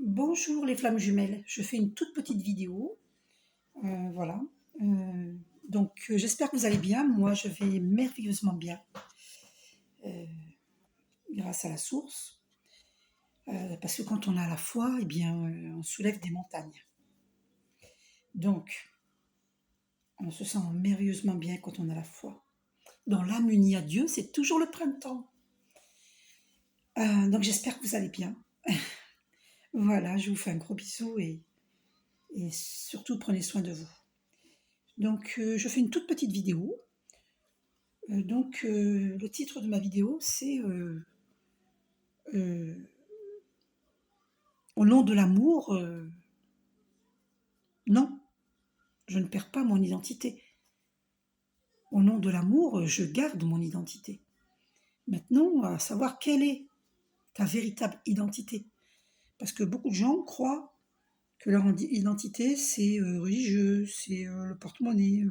Bonjour les flammes jumelles, je fais une toute petite vidéo, voilà. Euh, j'espère que vous allez bien, moi je vais merveilleusement bien, euh, grâce à la source, parce que quand on a la foi, eh bien on soulève des montagnes. Donc on se sent merveilleusement bien quand on a la foi. Dans l'âme unie à Dieu, c'est toujours le printemps. Donc j'espère que vous allez bien. Voilà, je vous fais un gros bisou et surtout prenez soin de vous. Je fais une toute petite vidéo. Le titre de ma vidéo, c'est euh, Au nom de l'amour, non, je ne perds pas mon identité. Au nom de l'amour, je garde mon identité. Maintenant, à savoir quelle est ta véritable identité. Parce que beaucoup de gens croient que leur identité, c'est religieux, c'est le porte-monnaie,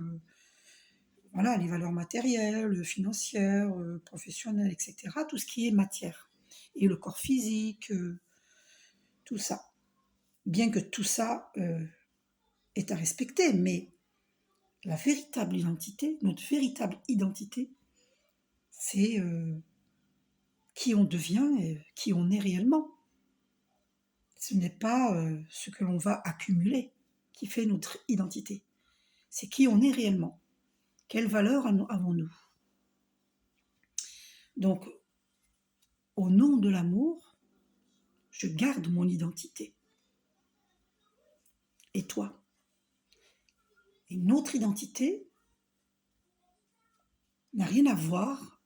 voilà, les valeurs matérielles, financières, professionnelles, etc. Tout ce qui est matière. Et le corps physique, tout ça. Bien que tout ça est à respecter, mais la véritable identité, notre véritable identité, c'est qui on devient et qui on est réellement. Ce n'est pas ce que l'on va accumuler qui fait notre identité. C'est qui on est réellement. Quelles valeurs avons-nous? Donc, au nom de l'amour, je garde mon identité. Et toi? Et notre identité n'a rien à voir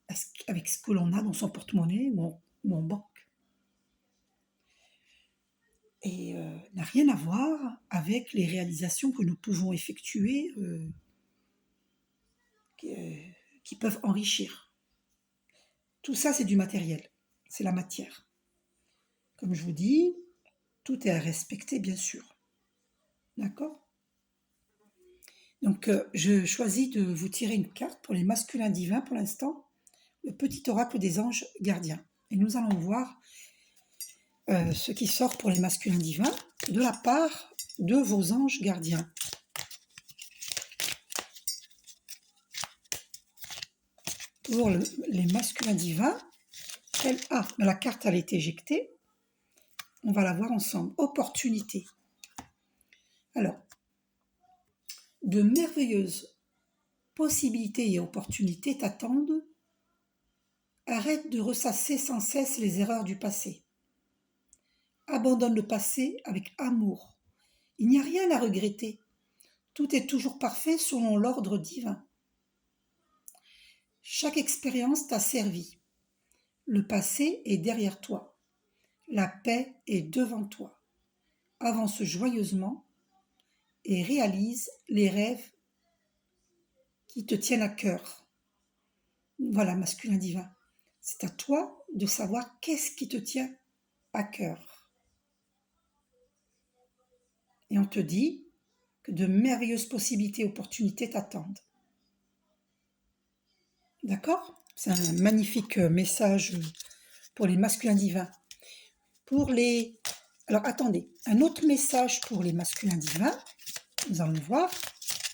avec ce que l'on a dans son porte-monnaie ou en banque. Et n'a rien à voir avec les réalisations que nous pouvons effectuer qui peuvent enrichir. Tout ça, c'est du matériel, c'est la matière. Comme je vous dis, tout est à respecter, bien sûr. D'accord? Je choisis de vous tirer une carte pour les masculins divins pour l'instant, le petit oracle des anges gardiens. Et nous allons voir ce qui sort pour les masculins divins de la part de vos anges gardiens. Pour les masculins divins, la carte a été éjectée. On va la voir ensemble. Opportunité. Alors, de merveilleuses possibilités et opportunités t'attendent. Arrête de ressasser sans cesse les erreurs du passé. Abandonne le passé avec amour. Il n'y a rien à regretter. Tout est toujours parfait selon l'ordre divin. Chaque expérience t'a servi. Le passé est derrière toi. La paix est devant toi. Avance joyeusement et réalise les rêves qui te tiennent à cœur. Voilà, masculin divin. C'est à toi de savoir qu'est-ce qui te tient à cœur. Et on te dit que de merveilleuses possibilités et opportunités t'attendent. D'accord? C'est un magnifique message pour les masculins divins. Alors attendez, un autre message pour les masculins divins. Nous allons voir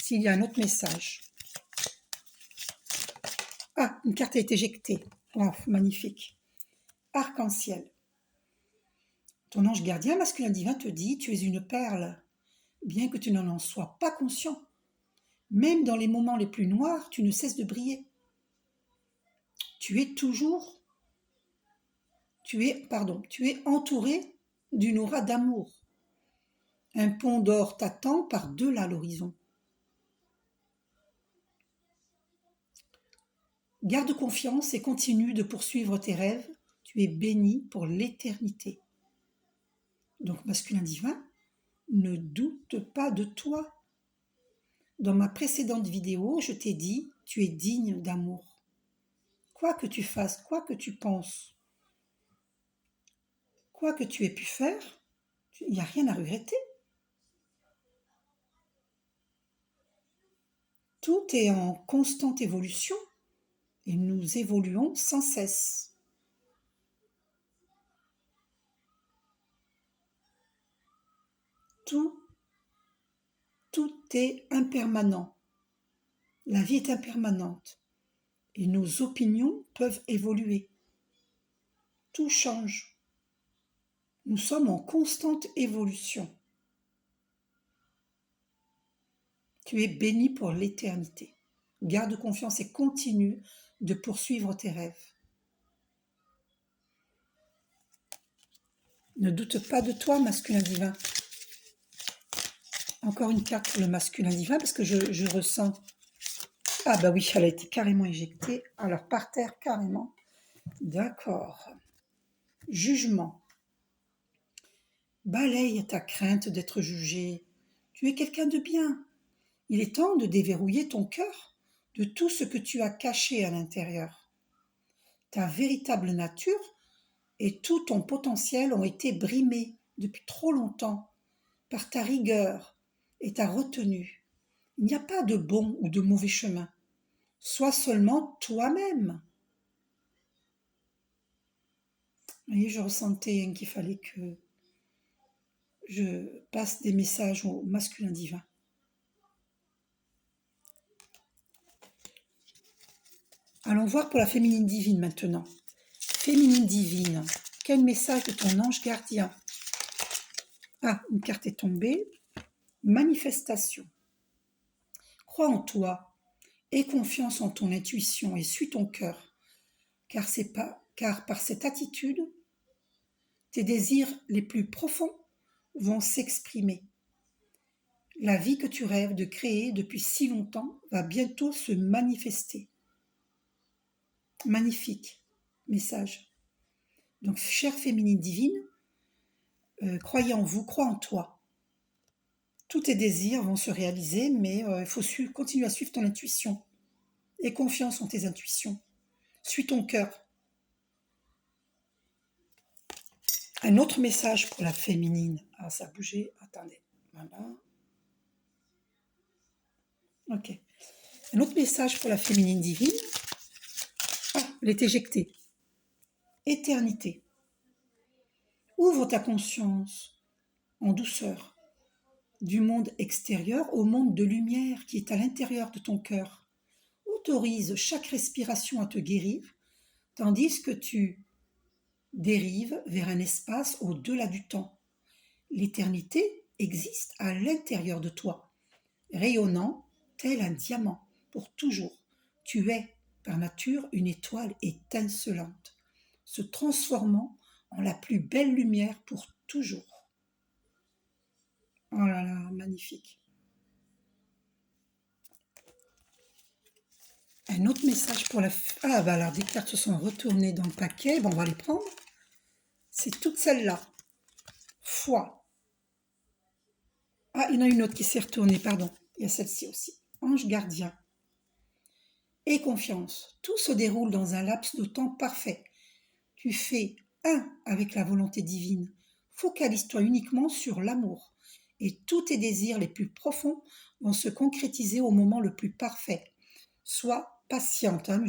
s'il y a un autre message. Ah, une carte a été éjectée. Oh, magnifique. Arc-en-ciel. Ton ange gardien masculin divin te dit, tu es une perle, bien que tu n'en sois pas conscient. Même dans les moments les plus noirs, tu ne cesses de briller. Tu es entouré d'une aura d'amour. Un pont d'or t'attend par-delà l'horizon. Garde confiance et continue de poursuivre tes rêves. Tu es béni pour l'éternité. Donc, masculin divin, ne doute pas de toi. Dans ma précédente vidéo, je t'ai dit, tu es digne d'amour. Quoi que tu fasses, quoi que tu penses, quoi que tu aies pu faire, il n'y a rien à regretter. Tout est en constante évolution et nous évoluons sans cesse. Tout, tout est impermanent. La vie est impermanente et nos opinions peuvent évoluer. Tout change. Nous sommes en constante évolution. Tu es béni pour l'éternité. Garde confiance et continue de poursuivre tes rêves. Ne doute pas de toi, masculin divin. Encore une carte pour le masculin divin parce que je ressens... Ah bah oui, elle a été carrément éjectée. Alors par terre, carrément. D'accord. Jugement. Balaye ta crainte d'être jugé. Tu es quelqu'un de bien. Il est temps de déverrouiller ton cœur de tout ce que tu as caché à l'intérieur. Ta véritable nature et tout ton potentiel ont été brimés depuis trop longtemps par ta rigueur et ta retenue. Il n'y a pas de bon ou de mauvais chemin. Sois seulement toi-même. Vous voyez, je ressentais qu'il fallait que je passe des messages au masculin divin. Allons voir pour la féminine divine maintenant. Féminine divine, quel message de ton ange gardien? Ah, une carte est tombée. Manifestation. Crois en toi, aie confiance en ton intuition et suis ton cœur, car par cette attitude, tes désirs les plus profonds vont s'exprimer. La vie que tu rêves de créer depuis si longtemps va bientôt se manifester. Magnifique message. Donc, chère féminine divine, croyez en vous, crois en toi. Tous tes désirs vont se réaliser, mais il faut continuer à suivre ton intuition. Aie confiance en tes intuitions. Suis ton cœur. Un autre message pour la féminine. Ah, ça a bougé. Attendez. Voilà. Ok. Un autre message pour la féminine divine. Ah, elle est éjectée. Éternité. Ouvre ta conscience en douceur du monde extérieur au monde de lumière qui est à l'intérieur de ton cœur. Autorise chaque respiration à te guérir, tandis que tu dérives vers un espace au-delà du temps. L'éternité existe à l'intérieur de toi, rayonnant tel un diamant pour toujours. Tu es, par nature, une étoile étincelante, se transformant en la plus belle lumière pour toujours. Oh là là, magnifique. Un autre message pour la... Ah bah alors, des cartes se sont retournées dans le paquet. Bon, on va les prendre. C'est toutes celles-là. Foi. Ah, il y en a une autre qui s'est retournée, pardon. Il y a celle-ci aussi. Ange gardien. Aie confiance. Tout se déroule dans un laps de temps parfait. Tu fais un avec la volonté divine. Focalise-toi uniquement sur l'amour. Et tous tes désirs les plus profonds vont se concrétiser au moment le plus parfait. Sois patiente. Hein.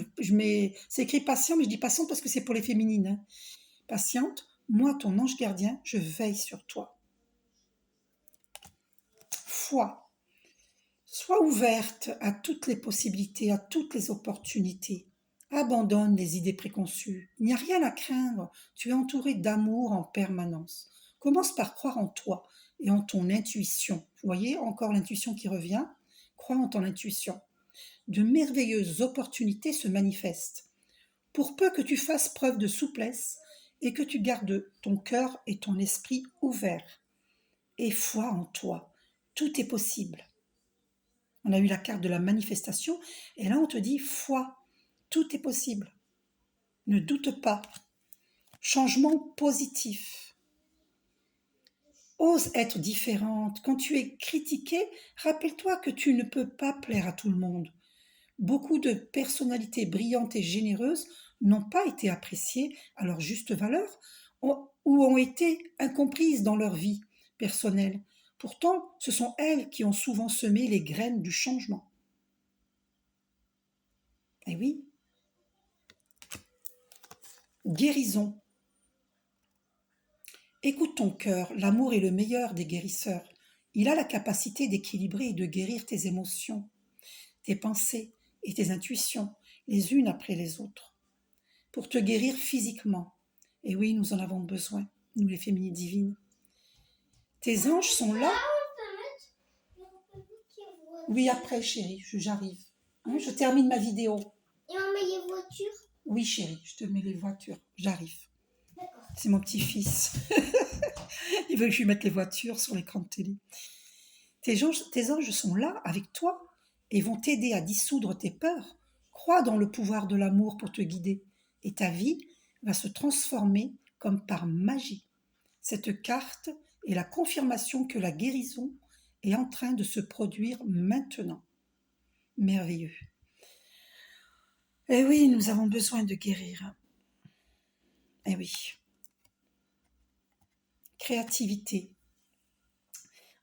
C'est écrit patient, mais je dis patiente parce que c'est pour les féminines. Hein. Patiente, moi, ton ange gardien, je veille sur toi. Foi. Sois ouverte à toutes les possibilités, à toutes les opportunités. Abandonne les idées préconçues. Il n'y a rien à craindre. Tu es entouré d'amour en permanence. Commence par croire en toi et en ton intuition. Vous voyez, encore l'intuition qui revient. Crois en ton intuition. De merveilleuses opportunités se manifestent. Pour peu que tu fasses preuve de souplesse et que tu gardes ton cœur et ton esprit ouverts. Et foi en toi. Tout est possible. On a eu la carte de la manifestation et là on te dit foi, tout est possible. Ne doute pas. Changement positif. Ose être différente. Quand tu es critiquée, rappelle-toi que tu ne peux pas plaire à tout le monde. Beaucoup de personnalités brillantes et généreuses n'ont pas été appréciées à leur juste valeur ou ont été incomprises dans leur vie personnelle. Pourtant, ce sont elles qui ont souvent semé les graines du changement. Eh oui. Guérison. Écoute ton cœur, l'amour est le meilleur des guérisseurs. Il a la capacité d'équilibrer et de guérir tes émotions, tes pensées et tes intuitions, les unes après les autres, pour te guérir physiquement. Et oui, nous en avons besoin, nous les féminines divines. Tes anges sont là. Oui, après, chérie, j'arrive. Hein, je termine ma vidéo. Et on met les voitures? Oui, chérie, je te mets les voitures. J'arrive. D'accord. C'est mon petit-fils. Il veut que je lui mette les voitures sur l'écran de télé. Tes anges sont là avec toi et vont t'aider à dissoudre tes peurs. Crois dans le pouvoir de l'amour pour te guider et ta vie va se transformer comme par magie. Cette carte est la confirmation que la guérison est en train de se produire maintenant. Merveilleux. Eh oui, nous avons besoin de guérir. Eh oui. Créativité.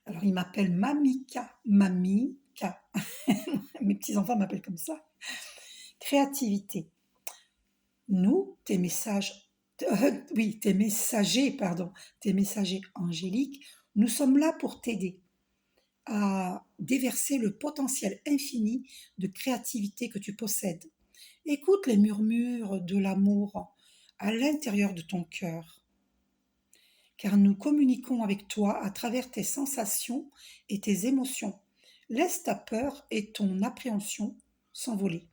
Alors, il m'appelle Mamika. Mamika. Mes petits-enfants m'appellent comme ça. Créativité. Nous, tes messagers angéliques, nous sommes là pour t'aider à déverser le potentiel infini de créativité que tu possèdes. Écoute les murmures de l'amour à l'intérieur de ton cœur, car nous communiquons avec toi à travers tes sensations et tes émotions. Laisse ta peur et ton appréhension s'envoler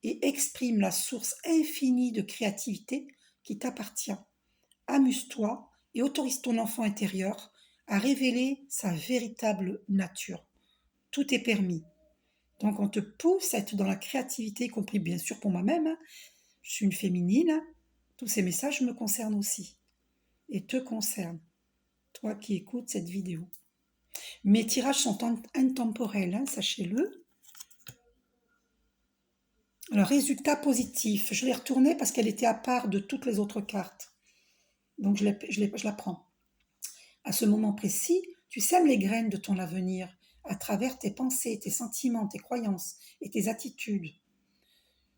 et exprime la source infinie de créativité qui t'appartient. Amuse-toi et autorise ton enfant intérieur à révéler sa véritable nature. Tout est permis. Donc on te pousse à être dans la créativité, y compris bien sûr pour moi-même. Je suis une féminine. Tous ces messages me concernent aussi et te concernent, toi qui écoutes cette vidéo. Mes tirages sont intemporels, sachez-le. Alors, résultat positif. Je l'ai retournée parce qu'elle était à part de toutes les autres cartes. Donc, je la prends. À ce moment précis, tu sèmes les graines de ton avenir à travers tes pensées, tes sentiments, tes croyances et tes attitudes.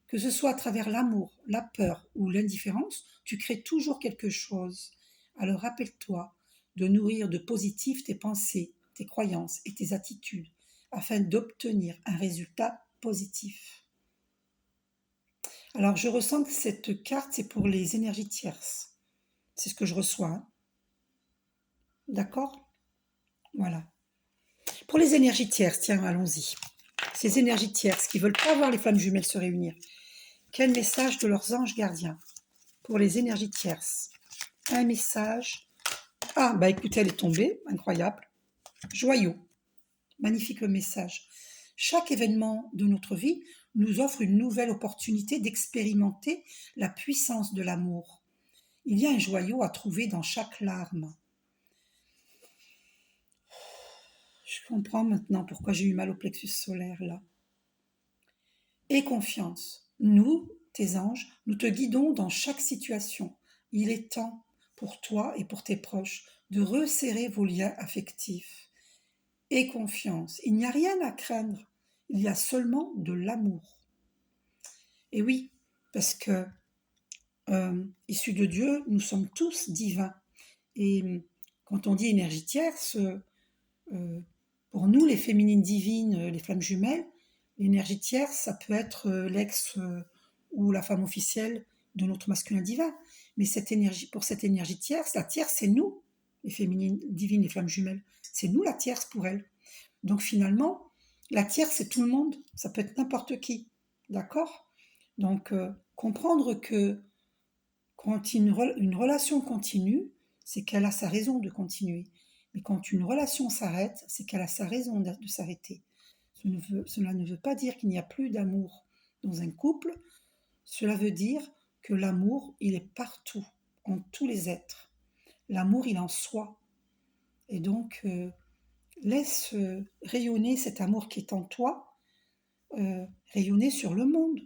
Que ce soit à travers l'amour, la peur ou l'indifférence, tu crées toujours quelque chose. Alors rappelle-toi de nourrir de positif tes pensées, tes croyances et tes attitudes afin d'obtenir un résultat positif. Alors je ressens que cette carte, c'est pour les énergies tierces. C'est ce que je reçois. Hein. D'accord? Voilà. Pour les énergies tierces, tiens, allons-y. Ces énergies tierces qui ne veulent pas voir les flammes jumelles se réunir. Quel message de leurs anges gardiens pour les énergies tierces? Un message. Ah, bah écoutez, elle est tombée, incroyable. Joyau, magnifique le message. Chaque événement de notre vie nous offre une nouvelle opportunité d'expérimenter la puissance de l'amour. Il y a un joyau à trouver dans chaque larme. Je comprends maintenant pourquoi j'ai eu mal au plexus solaire là. Aie confiance. Nous, tes anges, nous te guidons dans chaque situation. Il est temps pour toi et pour tes proches de resserrer vos liens affectifs. Aie confiance. Il n'y a rien à craindre. Il y a seulement de l'amour. Et oui, parce que issus de Dieu, nous sommes tous divins. Et quand on dit énergie tierce, pour nous, les féminines divines, les flammes jumelles, l'énergie tierce, ça peut être l'ex ou la femme officielle de notre masculin divin. Mais pour cette énergie tierce, la tierce, c'est nous, les féminines divines, les flammes jumelles. C'est nous la tierce pour elle. Donc finalement, la tierce, c'est tout le monde. Ça peut être n'importe qui. D'accord? Donc, comprendre que quand une relation continue, c'est qu'elle a sa raison de continuer. Mais quand une relation s'arrête, c'est qu'elle a sa raison de s'arrêter. Cela ne veut pas dire qu'il n'y a plus d'amour dans un couple. Cela veut dire que l'amour, il est partout, en tous les êtres. L'amour, il est en soi. Et donc, laisse rayonner cet amour qui est en toi, rayonner sur le monde.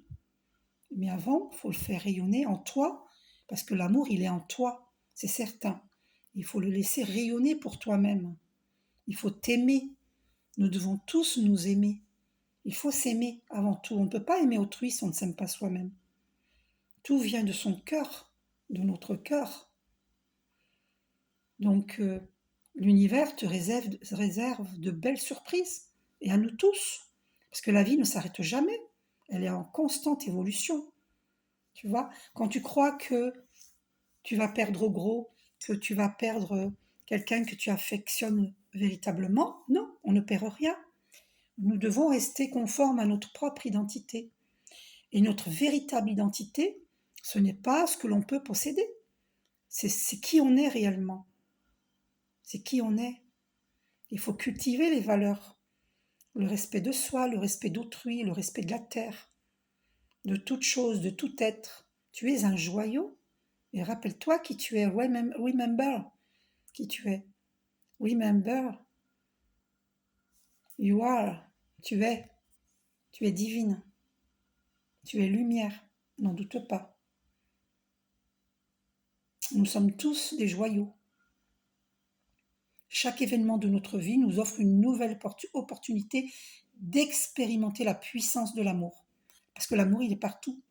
Mais avant, il faut le faire rayonner en toi, parce que l'amour, il est en toi, c'est certain. Il faut le laisser rayonner pour toi-même. Il faut t'aimer. Nous devons tous nous aimer. Il faut s'aimer avant tout. On ne peut pas aimer autrui si on ne s'aime pas soi-même. Tout vient de son cœur, de notre cœur. Donc, l'univers te réserve de belles surprises, et à nous tous, parce que la vie ne s'arrête jamais, elle est en constante évolution. Tu vois, quand tu crois que tu vas perdre gros, que tu vas perdre quelqu'un que tu affectionnes véritablement, non, on ne perd rien. Nous devons rester conformes à notre propre identité. Et notre véritable identité, ce n'est pas ce que l'on peut posséder, c'est qui on est réellement. C'est qui on est. Il faut cultiver les valeurs, le respect de soi, le respect d'autrui, le respect de la terre, de toute chose, de tout être. Tu es un joyau, et rappelle-toi qui tu es. Remember qui tu es. Remember, you are. Tu es. Tu es divine. Tu es lumière. N'en doute pas. Nous sommes tous des joyaux. Chaque événement de notre vie nous offre une nouvelle opportunité d'expérimenter la puissance de l'amour. Parce que l'amour, il est partout.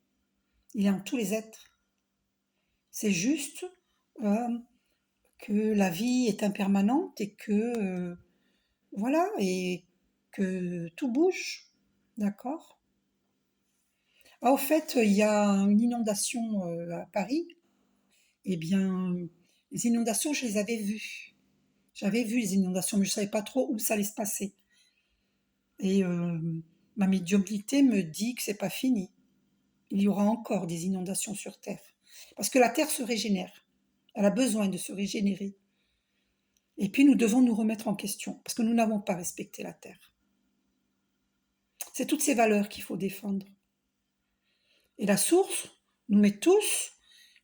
Il est en tous les êtres. C'est juste que la vie est impermanente et que, voilà, et que tout bouge. D'accord. Ah, au fait, il y a une inondation à Paris. Eh bien, les inondations, je les avais vues. J'avais vu les inondations, mais je ne savais pas trop où ça allait se passer. Et ma médiumnité me dit que c'est pas fini. Il y aura encore des inondations sur Terre. Parce que la Terre se régénère. Elle a besoin de se régénérer. Et puis nous devons nous remettre en question, parce que nous n'avons pas respecté la Terre. C'est toutes ces valeurs qu'il faut défendre. Et la source nous met tous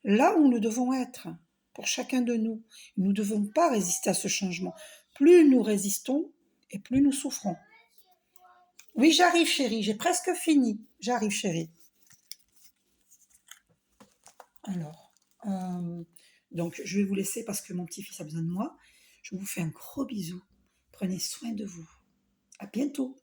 là où nous devons être, pour chacun de nous. Nous ne devons pas résister à ce changement. Plus nous résistons, et plus nous souffrons. Oui, j'arrive, chérie, j'ai presque fini. J'arrive, chérie. Alors, donc je vais vous laisser parce que mon petit-fils a besoin de moi. Je vous fais un gros bisou. Prenez soin de vous. À bientôt.